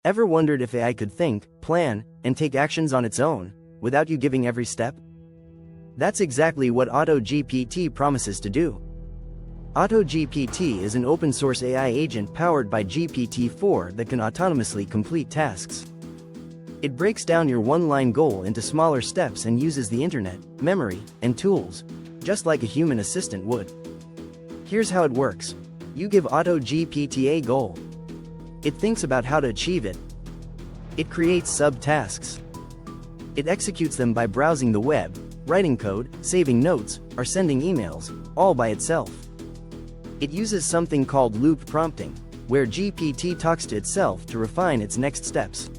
Ever wondered if AI could think, plan, and take actions on its own, without you giving every step? That's exactly what AutoGPT promises to do. AutoGPT is an open-source AI agent powered by GPT-4 that can autonomously complete tasks. It breaks down your one-line goal into smaller steps and uses the internet, memory, and tools, just like a human assistant would. Here's how it works. You give AutoGPT a goal. It thinks about how to achieve it. It creates sub-tasks. It executes them by browsing the web, writing code, saving notes, or sending emails, all by itself. It uses something called loop prompting, where GPT talks to itself to refine its next steps.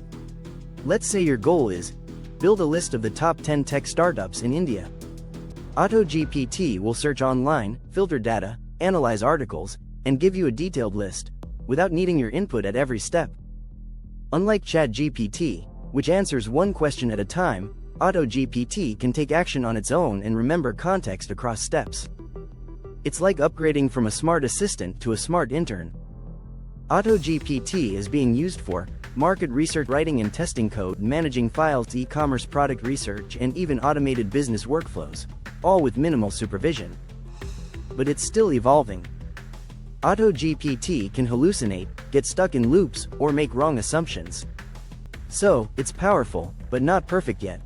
Let's say your goal is, build a list of the top 10 tech startups in India. AutoGPT will search online, filter data, analyze articles, and give you a detailed list, without needing your input at every step. Unlike ChatGPT, which answers one question at a time, AutoGPT can take action on its own and remember context across steps. It's like upgrading from a smart assistant to a smart intern. AutoGPT is being used for market research, writing and testing code, managing files, e-commerce product research, and even automated business workflows, all with minimal supervision. But it's still evolving. AutoGPT can hallucinate, get stuck in loops, or make wrong assumptions. So, it's powerful, but not perfect yet.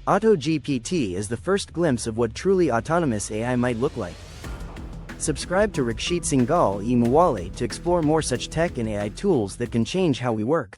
AutoGPT is the first glimpse of what truly autonomous AI might look like. Subscribe to RakshitSinghalIIMwale to explore more such tech and AI tools that can change how we work.